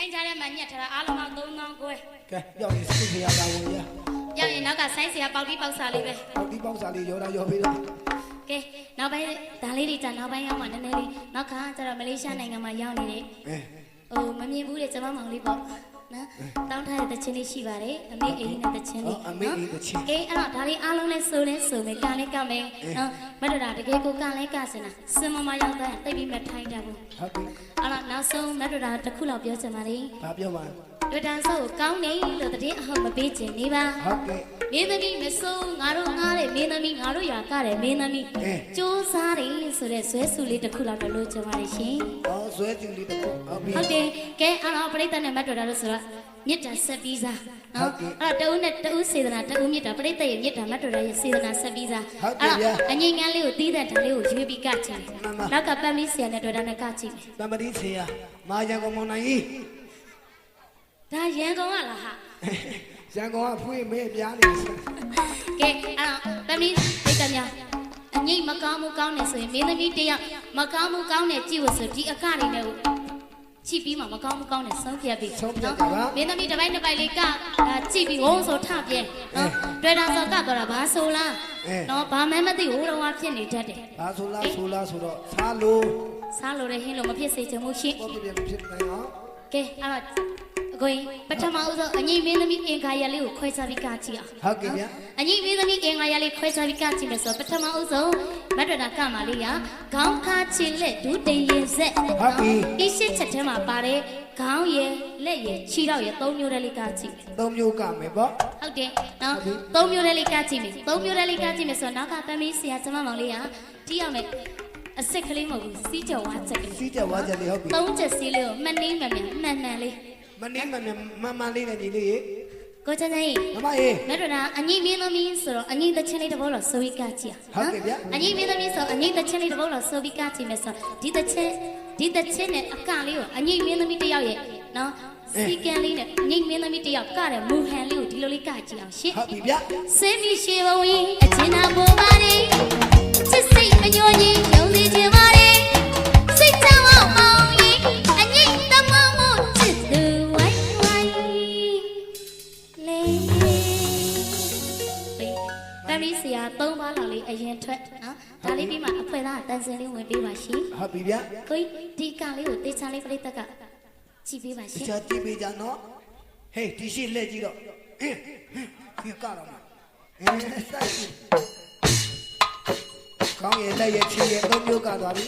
ဆိုင်ကြတဲ့မှာညက်ထားတာအားလုံးပေါင်း3000ကျွဲကဲရောက်ရင်စိတ်ခရတာဝင်ရရောက်ရင်နောက်ကဆိုင်းစရာပေါက်တီးပေါက်စာလေးပဲပေါက်တီးပေါက်စာလေးရောတာရောပြီးတော့ကဲနောက်ပိုင်းဒါလေးတွေကြာနောက်ပိုင်းရောက်မှနည်းနည်းလေးနောက်ခါကျတော့မလေးရှားနိုင်ငံမှာရောက်နေတယ်ဟိုမမြင်ဘူးတဲ့ကျမမောင်လေးပေါ့နော်တောင်းထားတဲ့တခြင်းလေးရှိပါတယ်အမေအိမ်နဲ့တခြင်းလေးအမေအိမ်တခြင်းကဲအဲ့တော့ဒါလေးအားလုံးလဲဆိုမယ်ကလည်းကမယ်နော်မတော်တာတကယ်ကိုကလည်းကစင်တာစင်မမရောက်တဲ့တိတ်ပြီးမထိုင်းတာဘူးဟုတ်ပြီအဲ့တော့နောက်ဆုံးမတော်တာတစ်ခုလောက်ပြောချင်ပါလေဘာပြောပါတွေ့တာဆိုကောင်းနေလို့တည်းအဟုတ်မပေးချင်နေပါဟုတ်ကဲ့မင်းသမီးမစိုးငါတို့ငားတဲ့မင်းသမီးငါတို့ရွာကတဲ့မင်းသမီးစူးစားတယ်ဆိုတဲ့ဇွဲစုလေးတစ်ခုလောက်တော့လို့ချင်ပါလေရှင်ဇွဲစုလေးတစ်ခုဟုတ်ပြီဟုတ်တယ်ကဲအဲ့တော့ပြိတ္တနဲ့မတော်တာလို့ဆိုတော့မြစ်တာဆက်ပြီးစားနော်အဲ့တော့တဦးနဲ့တဦးစေတနာတဦးမြစ်တာပြိတ္တရဲ့မြစ်တာမတော်တာရဲ့စေတနာဆက်ပြီးစားအဲ့တော့အငိမ့်ငန်းလေးကိုတီးတဲ့ဓာတ်လေးကိုရွေးပြီးကချင်နောက်ကပတ်မီးဆရာနဲ့တော်တာနဲ့ကချင်ပမတိဆရာမာရန်ကုန်မောင်နိုင်ကြီးဒါရန်ကုန်ကလားဟာရန်ကုန်ကဖွေးမဲပြားနေကဲအဲ့တော့ပတ်မီးပြိတ္တများအငိမ့်မကောင်းမှုကောင်းနေဆိုရင်မင်းသမီးတယောက်မကောင်းမှုကောင်းနေကြည့်လို့ဆိုဒီအကတွေနဲ့ကြည့်ပြီးမှမကောင်းကောင်းနဲ့ဆုံးဖြတ်ပြီးနော်မင်းသမီးတစ်ပိုင်းလေးကကြည့်ပြီးဝုန်းဆိုထပြဲနော်တွေ့တာဆိုကတော့ဘာဆိုလားနော်ဘာမှမသိဟိုတော့ဖြစ်နေတတ်တယ်ဘာဆိုလားဆိုတော့စားလို့တဲ့ဟင်းလို့မဖြစ်စေချင်ဘူးရှင်ဟုတ်ပြီဖြစ်နိုင်အောင်ကဲအဲ့တော့အကိုပထမဦးဆုံးအငိမ့်မင်းသမီးအင်္ဂါရလေးကိုခွဲခြားပြီးကကြည့်အောင်ဟုတ်ကဲ့ဗျအငိမ့်မင်းသမီးအင်္ဂါရလေးခွဲခြားပြီးကကြည့်မယ်ဆိုပထမဦးဆုံးမတ်တော်တာကမာလေးကခေါင်းခါချင်လက်ဒူးတင်ရင်ဆက်ဟုတ်ပြီဒီရှစ်ချက်ထဲမှာပါတယ်ခေါင်းရယ်လက်ရယ်ခြေထောက်ရယ်၃မျိုးတည်းလေးကကြည့်၃မျိုးကမယ်ပေါ့ဟုတ်တယ်နော်၃မျိုးတည်းလေးကကြည့်မယ်၃မျိုးတည်းလေးကကြည့်မယ်ဆိုတော့နောက်ကပန်းမီးဆရာကျမမောင်လေးကတီးရမယ်အစ်စ်ကလေးမဟုတ်ဘူးစီးကြော်ဝါချက်ကလေးစီးကြော်ဝါချက်လေးဟုတ်ပြီ၃ချက်စီးလေးကိုမနှင်းမှန်လေးမနေမမလေးနဲ့ညီလေးရေကိုချမ်းချမ်းကြီးမမရေမတော်တာအငိမ့်မင်းသမီးဆိုတော့အငိမ့်သချင်းလေးတစ်ပုဒ်လောက်ဆိုပြီးကကြည့်ဟုတ်ကဲ့ဗျအငိမ့်မင်းသမီးဆိုအငိမ့်သချင်းလေးတစ်ပုဒ်လောက်ဆိုပြီးကကြည့်မယ်ဆိုဒီသချင်းနဲ့အကလေးကိုအငိမ့်မင်းသမီးတစ်ယောက်ရဲ့နော်စီကန်လေးနဲ့အငိမ့်မင်းသမီးတစ်ယောက်ကတဲ့မူဟန်လေးကိုဒီလိုလေးကကြည့်အောင်ရှင်းဟုတ်ပြီဗျစေမီရှိဘဝင်းအချင်းနာပေါ်ပါလေချစ်စိတ်မညှို့ရင်ယုံကြည်ခြင်းပါလေစိတ်ချမ်းအောင်ရင်အငိမ့်တမမို့ချစ်သူဝိုင်းဝိုင်းလေးပမီးဆရာ၃ပါးလောက်လေးအရင်ထွက်နော်ဒါလေးပြီးမှအဖွဲသားတန်စင်လေးဝင်ပေးပါရှင်ဟုတ်ပြီဗျကိုဒီကလေးကိုတေချာလေးပြိတ္တကကြည့်ပေးပါရှင်တေချာကြည့်ပေးကြနော်ဟေးဒီရှိလက်ကြည့်တော့ဒီကတော့စိုက်ကောင်းရဲ့လက်ရဲ့ချီရဲ့၃မျိုးကသွားပြီ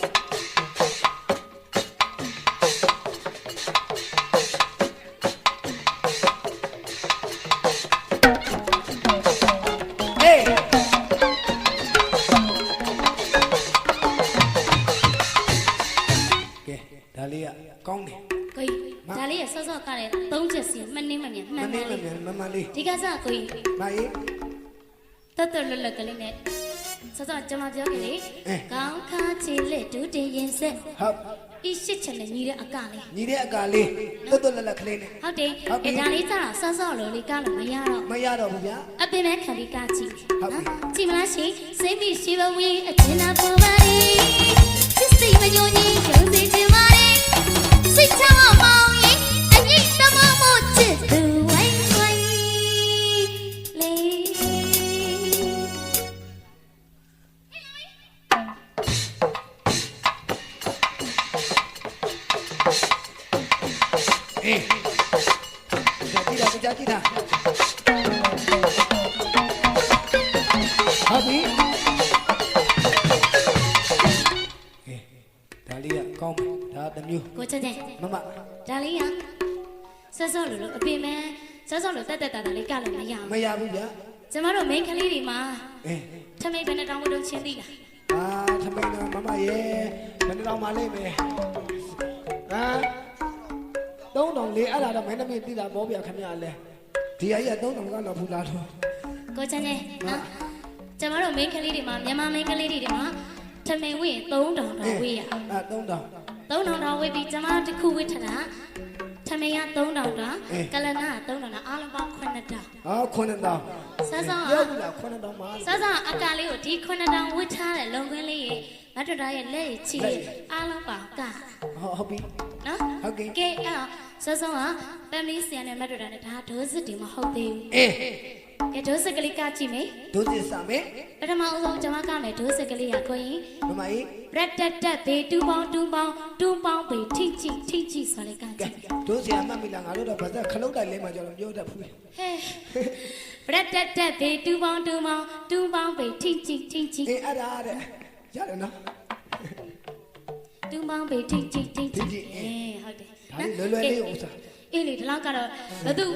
ဒါလေးကကောင်းတယ်ကိုကြီးဒါလေးရဆော့ဆော့ကလည်း၃ချက်စီမနှင်းမမြန်မှန်လေးဒီကစားကိုကြီးမကြီးတော်တော်လွတ်လပ်ကလေးနဲ့ဆော့ဆော့ကျွန်မပြောခဲ့လေခေါင်းခါချီလက်ဒူးတင်ရင်ဆက်ဟုတ်ဒီရှစ်ချက်နဲ့ညီတဲ့အကလေးညီတဲ့အကလေးတော်တော်လွတ်လပ်ကလေးနဲ့ဟုတ်တယ်ဒါလေးစားတော့ဆော့ဆော့လို့လေးကလို့မရတော့ဘူးဗျာအပင်မဲ့ခံပြီးကကြည့်ဟုတ်ပြီကြည့်မလားရှင်စိတ်ပြီးရှိဘဝင်းအချင်းနာပေါ်ပါလေချစ်စိတ်မညှို့ရင်ယုံစေချင်ပါလေစိတ်ချမ်းအောင်ရင်အငိမ့်တမမို့ချစ်သူဝိုင်းဝိုင်းလေးအေးကြာကြည့်တာဟုတ်ပြီဒါလေးကကောင်းပြီဒါတစ်မျိုးကိုချတဲ့မမဒါလေးကဆော့ဆော့လို့အပင်မဲဆော့ဆော့လို့တက်တာလေးကလည်းမရဘူးဗျာကျမတို့မိန်းကလေးတွေမှာထမိတ်ဘယ်နဲ့တောင်းလို့ချင်းသိလားထမိတ်တော့မမရဲ့ဘယ်နဲ့တောင်းမလိမ့်မယ်3000လေးအဲ့ဒါတော့မင်းသမီးသိတာဘောပြခင်ဗျာလဲဒီအကြီးက3000ကတော့ဖူလာတော့ကိုချတဲ့နော်ကျမတို့မိန်းကလေးတွေမှာမြန်မာမိန်းကလေးတွေမှာထမိန်ဝင်း3000တောင်ဝေးရ3000တောင်ဝေးပြီးကျမတစ်ခုဝေးထတာထမိန်က3000တောင်ကလနာက3000တောင်အားလုံးပေါင်း90009000ဆဆရောက်ပြီလား9000မှာဆဆအကလေးကိုဒီ9000ဝေးထားတဲ့လုံခွင်းလေးရေမတ်တော်ရဲ့လက်ချီအားလုံးပေါင်းကဟုတ်ပြီနော်ဟုတ်ကဲ့ကဲအဲ့ စောစောက family ဆရာနဲ့မတ်တော်တာနဲ့ဒါဒိုးစစ်တွေမဟုတ်သေးဘူး အေး ကဲဒိုးစစ်ကလေးကကြည့်မယ် ဒုစစ်စမယ် ပထမအဆုံးကျွန်မကမယ်ဒိုးစစ်ကလေးကကိုရင် မမကြီး ရက်တက်တက်ဘေးတူပေါင်းဘေးထိကြည့်ဆိုလေကကြ ကဲ ည့် ဒုစရာမှတ်မိလားငါတို့တော့ဗဇက်ခလုတ်တိုင်လေးမှကျွန်တော်ပြောတတ်ဘူး ဟဲ့ရက်တက်တက်ဘေးတူပေါင်းဘေးထိကြည့် အေးအဲ့ဒါတဲ့ရတယ်နော် တူပေါင်းဘေးထိကြည့်အေးဟုတ်တယ် ဒါလေးလွယ်လွယ်လေးဥစား အေးလေဒီလောက်ကတော့ဘသူ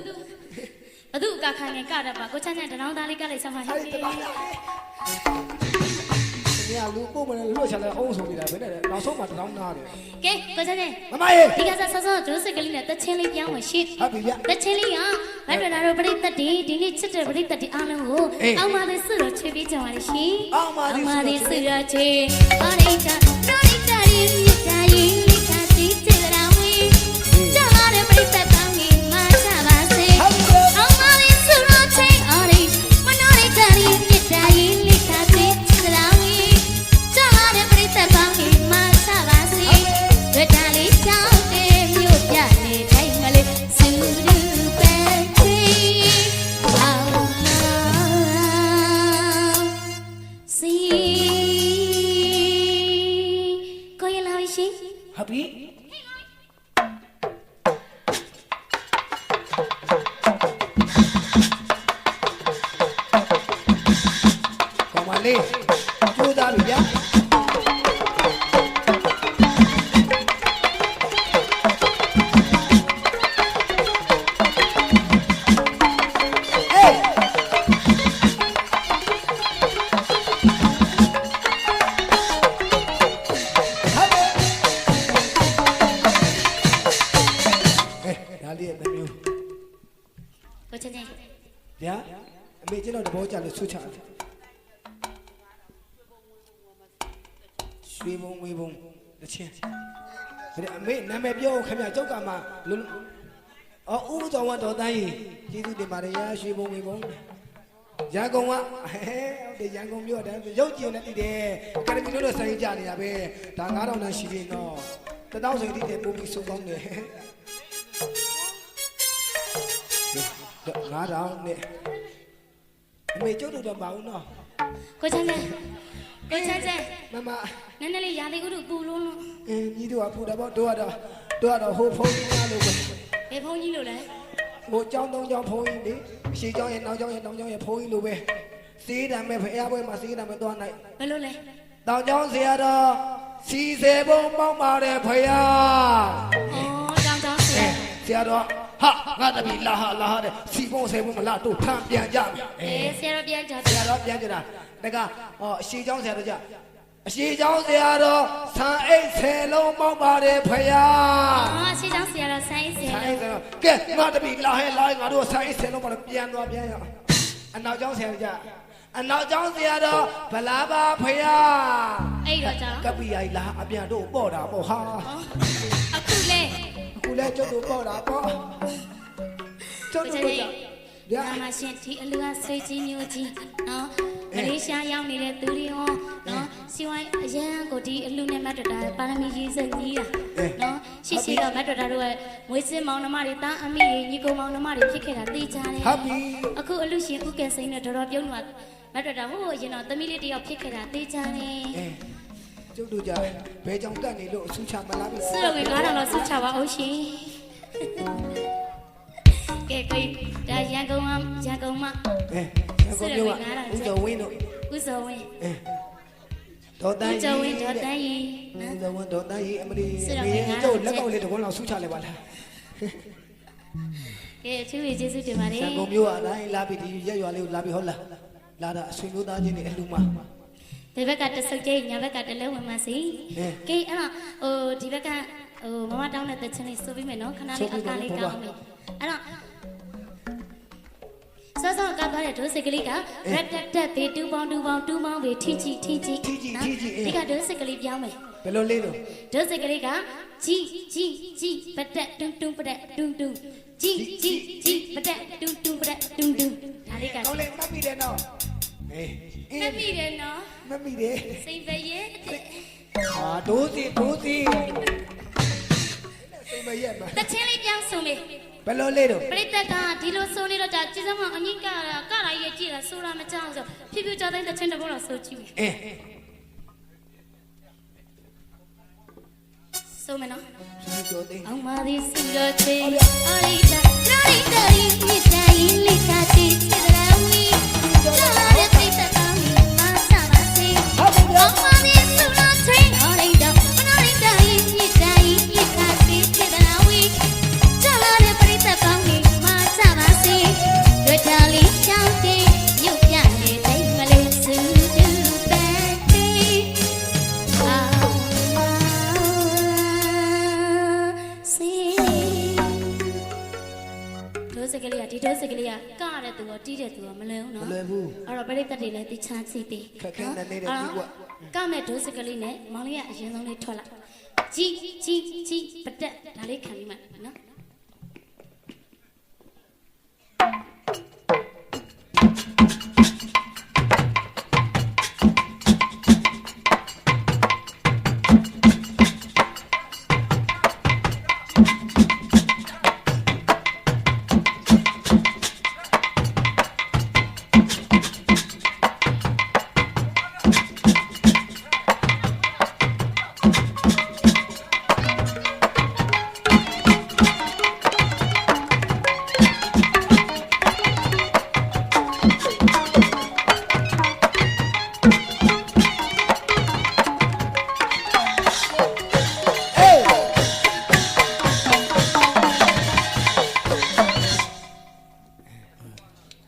အကခိုင်နေကတတ်ပါကိုချမ်းချမ်းတနောင်းသားလေးကလိုက်ဆက်မှာဟဲ့ အဲ့ဒါဒီကလူပို့မလဲလွတ်ချလာအောင်ဆိုနေတာပဲတဲ့နောက်ဆုံးမှတောင်းနာတယ် ကဲကိုချမ်းချမ်း မမရေ ဒီကစားဆောဒိုးစစ်ကလေးနဲ့တချင်းလေးပြောင်းဝင်ရှင်း ဟုတ်ပြီဗျ တချင်းလေးကမတ်တော်တို့ပရိသတ်ဒီနေ့ချစ်တဲ့ပရိသတ်ဒီအားလုံးကိုအောက်မှာသိစွတော့ချွေးပေးကြပါလိမ့်ရှင် အောက်မှာသိစွ စွတော့ချွေးပါရိတာနိုရိတာရီမြတ်တာရီလိခါစီချေလာဝေးကြလာတဲ့ပရိသတ်ကောင်းကြီးမာချပါစေအောက်မှာသိစွတော့ချွေးအော်ရီမနိုရိတာရီမြတ်တာရီလိခါစီချေလာဝေးကြလာတဲ့ပရိသတ်ကောင်းကြီးမာချပါစေဝတ္တလေးချောင်းတဲ့မြို့ပြနေတိုင်းမလေးစုလူပဲချွေးအောင်စီကိုရလာရှိ ဟုတ်ပြီကောင်းပါလေကျိုးသားပြီဗျာအေး ဒါလေးရဲ့မျိုး ကိုချင်ချင် ဗျာအမေကျွန်တော်တဘောကြလို့ဆွချတယ်ရွှေဘုံဝေဘုံတချင်းဒါအမေနာမည်ပြောခင်ဗျကြောက်ကမှလူအော်ဦးတော်ဝတော်တန်းကြီးကျေးဇူးတင်ပါတယ်ရာရွှေဘုံဝေဘုံရန်ကုန်ကဟဲ့ဟုတ်တယ်ရန်ကုန်မြို့တယ်ရုပ်ကြည်နဲ့တည်တယ်အကယ်ဒမီလို့တော့ဆိုင်ကြနေတာပဲဒါ9000တန်းရှိပြီနော်1000စိတ်တည်တယ်ပုံပြီးစုံကောင်းတယ်9000နဲ့အမေကျုပ်တို့တော့မအောင်နော် ကိုချင်ချင်မမ နည်းနည်းလေးရာသီဥတုပူလုံးလို့ ညီတို့ကပူတယ်ပေါ့တို့ကတော့ဟိုဖုန်းကြီးလို့ပဲ ဘယ်ဖုန်းကြီးလို့လဲ ဟိုကျောင်းသုံးကျောင်းဖုန်းကြီးလေအရှိကျောင်းရဲ့နောက်ကျောင်းရဲ့တောင်ကျောင်းရဲ့ဖုန်းကြီးလို့ပဲစေးတံမဲ့ဖရားပွဲမှာစေးတံမဲ့သွားနိုင် ဘယ်လိုလဲ တောင်ကျောင်းဆရာတော်စီစေဘုံပေါက်ပါတယ်ဖရား ဩတောင်းဆရာ ဆရာတော်ဟာငါတပီလာဟာတဲ့စီဘုံစေဘုံမလားတို့ထမ်းပြန်ကြမယ် ဆရာတော်ပြန်ကြ ဆရာတော်ပြန်ကြတာတကအရှိကျောင်းဆရာတော်ကြအရှိကျောင်းဆရာတော်ဆန်အိတ်10လုံးပေါက်ပါတယ်ဖရား ရှေ့ကျောင်းဆရာတော်ဆိုင်းဆရာ ဆိုင်ဆရာကဲငါတပီလာဟဲလာငါတို့ဆိုင်ဆယ်လုံးပါပြန်သွားပြန်ရအောင်အနောက်ကျောင်းဆရာကြအနောက်ကျောင်းဆရာတော်ဗလာပါဖယား အဲ့တော့ကြာ ကပီရိုင်လာအပြန်တို့ပေါ့တာပေါ့ဟာ အခုလဲ အခုလဲကျုပ်တို့ပေါ့တာပေါ့ကျုပ်တို့က ညမရှင်ဒီအလူကဆွေကြီးမျိုးကြီးနော်မလေးရှားရောက်နေတဲ့သူတွေရောနော်စီဝိုင်းအရန်ကိုဒီအလူနဲ့မတ်တော်တာပါရမီကြီးစက်ကြီးတာနော်ရှိတော့မတ်တော်တာတို့ကမွေးစင်းမောင်နှမတွေတာအမိညီကောင်မောင်နှမတွေဖြစ်ခဲ့တာသိကြတယ် ဟုတ်ပြီ အခုအလူရှင်ဥကဲစိန်နဲ့တော်တော်ပြုံးတော့မတ်တော်တာဟိုရင်တော့သမီးလေးတယောက်ဖြစ်ခဲ့တာသိကြတယ် ကျုပ်တို့ကြဘယ်ကြောင့်တက်နေလို့အဆူချမလားပြီ စွတော့ငယ်9000လောက်ဆုချပါအောင်ရှင်ကဲကိုဒါရန်ကုန်မှာရန်ကုန်မြို့ကဦးကျော်ဝင်းတို့ ဦးစောဝင်း ဒေါ်တန်း ဦးကျော်ဝင်းဒေါ်တန်းကြီး ဦးကျော်ဝင်းဒေါ်တန်းကြီးအမလီကျုပ်လက်ကောက်လေးတကွန်းလောက်ဆူချလိုက်ပါလား ကဲသူ့ရဲ့ကျေးဇူးတင်ပါတယ် ရန်ကုန်မြို့ကအတိုင်းလာပြီးဒီရက်ရွာလေးကိုလာပြီးဟုတ်လားလာတာအဆွေမျိုးသားချင်းတွေအလှူမှာ ဒီဘက်ကတဆုတ်ကျိညာဘက်ကတလဲဝင်ပါစီကဲအဲ့တော့ဒီဘက်ကမမတောင်းတဲ့တချင်လေးဆိုပြီးမယ်နော်ခဏလေးအကားလေးကောင်းမယ်အဲ့တော့စောကသွားတဲ့ဒိုးစစ်ကလေးကရက်တက်ဘေးတူပေါင်းဘေးထိကြည့်ဒီကဒိုးစစ်ကလေးပြောင်းမယ် ဘယ်လိုလေးလို့ ဒိုးစစ်ကလေးကကြီးပတ်တက်တွန်းပတ်တက်တွန်းကြီးပတ်တက်တွန်းပတ်တက်တွန်းဒါလေးက ကောင်းလေးမှတ်မိတယ်နော်အေး မမိတယ်နော် မှတ်မိတယ် စိတ်ပဲရဲ့ ဟာဒိုးစီ မရက်ပါ တချင်းလေးပြောင်းဆိုမေ ဘယ်လိုလေးတော့ ပရိသတ်ကဒီလိုဆိုနေတော့ဒါကြည်စမ်းမအငိကလာရဲ့ကြည်တာဆိုတာမကြောက်ဆိုဖြည်းဖြည်းကြတဲ့တချင်းတစ်ပုတ်တော့ဆိုကြည့်မယ် အင်း ဆိုမယ်နော် ဒီတော့သိ အောင်ပါသည်စီတော့ချေအာလီတာရာလီတာရီမိတိုင်းလိကတိချစ်တော်မီကြောက်တဲ့ပရိသတ်ကောင်းကြီးမဆပါစေ ဟုတ်ပြီဗျာ အောင်ပါသည်စီတော့ချေအာလီတာရာလီတာရီမိတိုင်းလိကတိချစ်တော်မီကြောက်တဲ့ပရိသတ်ကောင်းကြီးမဆပါစေတွေ့တော်လေးရှောင်းတဲ့မြုပ်ပြနေတဲ့မလေးစုတူပန်းတီအာဒိုးစကလေးကဒီဒိုးစကလေးကကရတဲ့သူကတီးတဲ့သူကမလွယ်ဘူးနော် မလွယ်ဘူး အဲ့တော့ပရိသတ်တွေလည်းတခြားကြည့်ပြီး ခက်ခဲတဲ့နေတဲ့ကြီးကွာ ကမဲ့ဒိုးစကလေးနဲ့မောင်လေးကအရင်ဆုံးလေးထွက်လာကြီးပတက်ဒါလေးခံပြီးမှနော်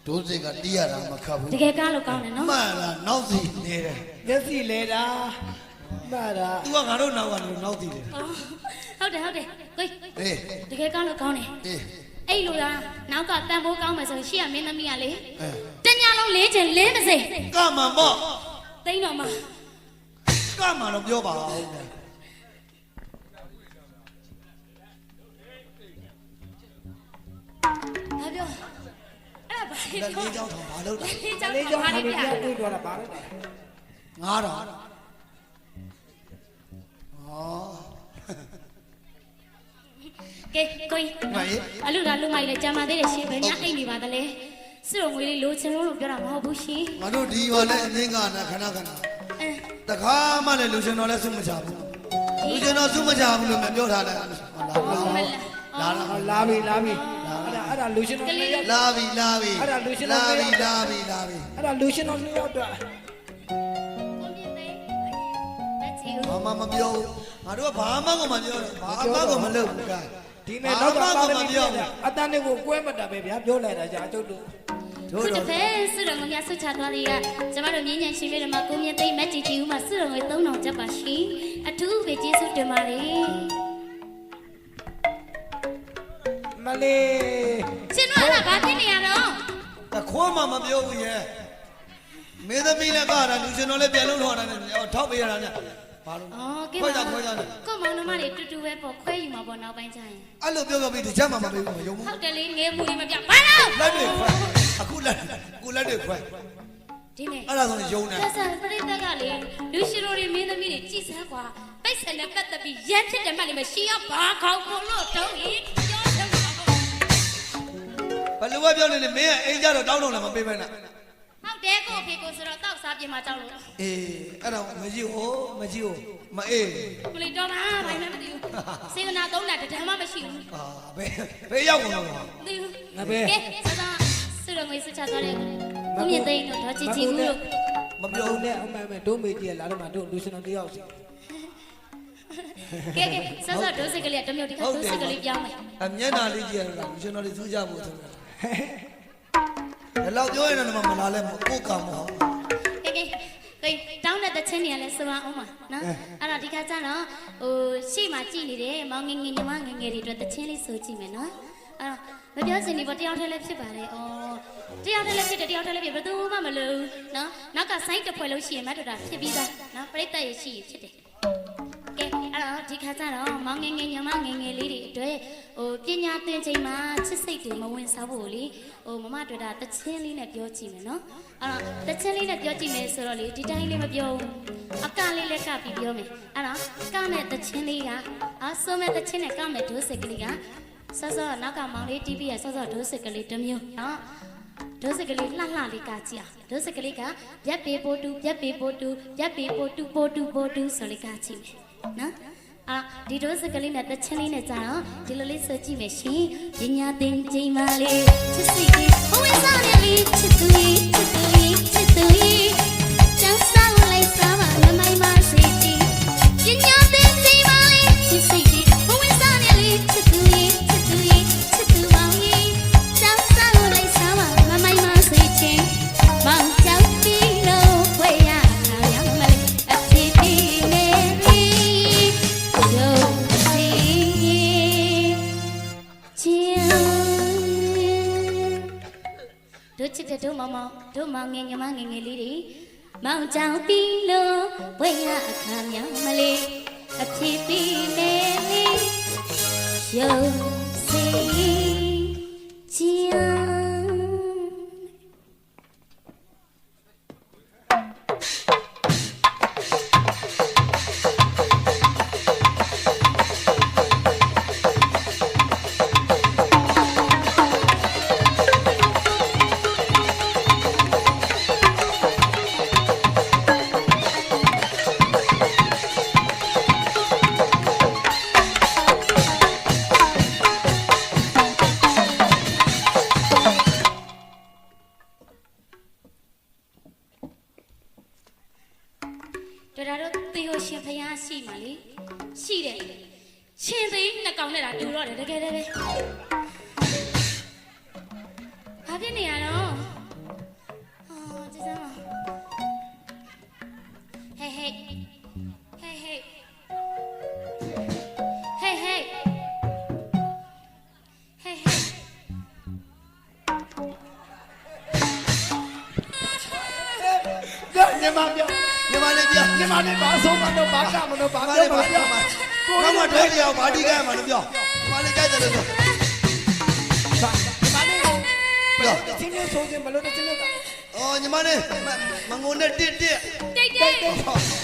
ဒိုးစိတ်ကတီးရတာမခတ်ဘူး တကယ်ကားလို့ကောင်းတယ်နော် မှန်လားနောက်စီနေတယ် မျက်စိလဲတာမှတ်တာ သူကငါတို့နောက်ကလူနောက်တည်တယ် ဟုတ်တယ်ကို အေး တကယ်ကားလို့ကောင်းတယ် အေး အဲ့လိုလားနောက်ကတန်ဖိုးကောင်းမယ်ဆိုရင်ရှေ့ကမင်းသမီးကလေ အဲ တညလုံးလေးချင်လေးမစိ ကမှန်ပေါ့ သိန်းတော်မှာ ကမှန်တော့ပြောပါဦး ဘာပြောအဲ့ဒါဘာ လက် ပြော လေးကြောင်းထောင်ဘာလုပ်တာ လေးချောင်း လေးကြောင့် ဘာ ခါ လေး ပြီး ပြ ပြတွေးတော့တာပါတော့ ငါတော့ဩ ကဲကိုကြီး ငါရေး အလူလာလူမိုက်လေကြာမသေးတယ်ရှင်ပဲညာအိတ်နေပါတလဲစစ်တော်ငွေလေးလိုချင်လို့ပြောတာမဟုတ်ဘူးရှင် ငါတို့ဒီရောလဲအင်းကနာခဏခဏ အဲ တခါမှလည်းလူရှင်တော်လဲစုမချဘူးလူရှင်တော်စုမချဘူးလို့မပြောထားတယ်ဟုတ်လားလာလာ ဟောလာပြီအဲ့ဒါလူရှင်တော်နှစ်ယောက် လာပြီလာပြီ အဲ့ဒါလူရှင်တော် လာ နှစ် ပြီ ယောက် လာပြီလာပြီ အဲ့ဒါလူရှင်တော်နှစ်ယောက်တော့ ကိုမြင့်သိလက်ချီ ဘာမှမပြောဘူးငါတို့ကဘာမှကိုမပြောတော့ဘာမှကိုမလုပ်ဘူးကဲ ဒီနေ့တော့ပါရမီပြောအတန်းတွေကိုကွဲမတာပဲဗျာပြောလိုက်တာကြာကျုပ်တို့ ခုတစ်ဖက်စစ်တော်ငွေများဆွချသွားသေးကကျမတို့မြင်းညံရှင်ပြည်တော်မှာကိုမြင့်သိမက်ကြီးကြီးဦးမှာစစ်တော်ငွေ3000ကျပ်ပါရှင်အထူးပဲကျေးဇူးတင်ပါတယ် မလေး ရှင်တို့အဲ့ဒါဘာဖြစ်နေရတော့ တခွန်းမှမပြောဘူးရဲ့မင်းသမီးလည်းကတာလူရှင်တော်လည်းပြန်လို့ထောက်တာနဲ့ထောက်ပေးရတာနဲ့ဘာလို့ အော်ကဲ ခွဲကြခွဲကြနဲ့ ကိုမောင်နှမတွေတူတူပဲပေါ့ခွဲယူမှာပေါ့နောက်ပိုင်းကျရင် အဲ့လိုပြောပြီးဒီချက်မှမပေးဘူးမယုံဘူး ဟုတ်တယ်လေငယ်မှုတွေမပြဘာလို့ လက်တွေခွဲအခုလက်ကိုလက်တွေခွဲ ဒီနေ့ အဲ့ဒါဆိုရင်ယုံတယ် ဆက်ဆက်ပရိသတ်ကလေလူရှိတော်တွေမင်းသမီးတွေကြည်စမ်းကွာပိတ်ဆန်နဲ့ပတ်သက်ပြီးရမ်းဖြစ်တယ်မှတ်လိမ့်မယ်ရှင်ကဘာခေါင်းကိုလို့တုံးရင်ပြောတော့မှာပေါ့ ဘယ်လိုပဲပြောနေလေမင်းကအိမ်ကြတော့တောင်းတော့လည်းမပေးပဲနဲ့ ဟုတ်တယ်ကိုဖေကိုဆိုတော့တောက်စားပြင်မှာကြောက်လို့ အေးအဲ့ဒါမကြည့်ဟိုမကြည့်ဟိုမအေး မလီတော့မှာဘာမှမသိဘူးစေကနာသုံးတာတဒမ်းမှမရှိဘူး အာဘယ်ရောက်ကုန်တော့ မသိဘူးကဲဆက်စားဆွေတော်ငွေဆွချသွားတယ်ကိုမြင့်သိန်းတို့တော့ကြည်ကြည်ဘူးလို့ မပြော တို့ ဘူး နဲ့အမှန်ပဲတို့မေကြီးလာတော့မှတို့လူရှင်တော်တစ်ယောက်စီ ကဲဆက်စားဒိုးစိတ်ကလေးကတမျိုးဒီကဒိုးစိတ်ကလေးပြောင်းမယ် အမျက်နာလေးကြည့်ရတာလူရှင်တော်လေးစူးကြဖို့ဆိုတာဘယ်လောက်ပြောရင်တော့မလာလဲကိုကမော ကဲတောင်းတဲ့တချင်းနေရလဲဆိုအောင်ပါနော်အဲ့တော့ဒီခါကျတော့ဟိုရှေ့မှာကြည်နေတယ်မောင်ငယ်ငယ်ညီမငယ်ငယ်တွေအတွက်တချင်းလေးဆိုကြည့်မယ်နော်အဲ့တော့မပြောစင်ဒီပေါ်တယောက်တည်းလည်းဖြစ်ပါလေဩတယောက်တည်းလည်းဖြစ်တယ်တယောက်တည်းလည်းဖြစ်ဘယ်သူမှမလို့နော်နောက်ကဆိုင်းတစ်ဖွဲ့လို့ရှိရင်မတ်တော်တာဖြစ်ပြီးသားနော်ပြိတ္တရရှိဖြစ်တယ်ကဲအဲ့တော့ဒီခ ခါကြတော့မောင်ငယ်ငယ်ညမငယ်ငယ်လေးတွေအတွက်ဟိုပညာသင်ချိန်မှာချစ်စိတ်တွေမဝင်စားဖို့လေဟိုမမတွေ့တာတချင်းလေးနဲ့ပြောကြည့်မယ်နော်အဲ့တော့တချင်းလေးနဲ့ပြောကြည့်မယ်ဆိုတော့လေဒီတိုင်းလေးမပြောဘူးအကလေးလည်းကပြီးပြောမယ်အဲ့တော့ကမဲ့တချင်းလေးကဆိုမဲ့တချင်းနဲ့ကမဲ့ဒိုးစစ်ကလေးကစောစောနောက်ကမောင်လေးတီးပြီးရစောစောဒိုးစစ်ကလေးတစ်မျိုးနော်ဒိုးစကလေးလှလှလေးကကြည့်အောင်ဒိုးစကလေးကပြက်ပေပိုတူပြက်ပေပိုတူပြက်ပေပိုတူပိုတူပိုတူဆိုလေးကကြည့်မယ်နော်ဒီဒိုးစကလေးနဲ့တချင်းလေးနဲ့ကြာတော့ဒီလိုလေးဆိုကြည့်မယ်ရှင်ပညာသင်ချိန်မှလေးချစ်စိတ်လေးဘဝစားရလေးချစ်သူလေးချစ်သူလေးချစ်သူလေးကျောင်းဆောင်လိုက်စားပါမမိုင်းမစေချင်ပညာသင်ချိန်မှလေးချစ်စိတ်လေးဘဝစားရလေးချစ်သူလေးချစ်သူလေးချစ်သူမောင်လေးကျောင်းဆောင်လိုက်စားပါမမိုင်းမစေချင်မောင်ကျောင်းပြီးလို့ဝေးရခါရမလေးအဖြစ်ပြီးနေပြီတို့ချစ်တဲ့တို့မောင်မောင်တို့မောင်ငယ်ညီမငယ်ငယ်လေးတွေမောင်ကြောင်ပြီးလို့ဝေးရအခါမြောင်မလေးအဖြစ်ပြီးနေလေရုပ်စိချင်တို့ဒါတို့သေကိုရှင်ဖျားရှိမှလေရှိတယ်ရှင်သိနှစ်ကောင်နဲ့တာတူတော့တယ်တကယ်တည်းပဲဘာဖြစ်နေရတော့ကျေးဇူးပါဟေးဟေးဟေးဟေးဟေးဟေးဟေးဟေးဟေးညမပြော ညီမလေးပြ ညမလေးဘာဆုံးမလို့ဘာကမလို့ဘာ ညီမ ပြော လေး ဘာ ပါ ပြော မှာကောင်းမထွေးကြအောင်ဗာဒီကဲမှာလို့ပြောညီမလေးကြိုက်တယ်လို့ပြော ဘာလေးကိုပြောချင်းချင်းဆိုချင်းမလို့တချင်းက အော်ညီမလေးမငုံနဲ့တစ် တိတ်တိတ်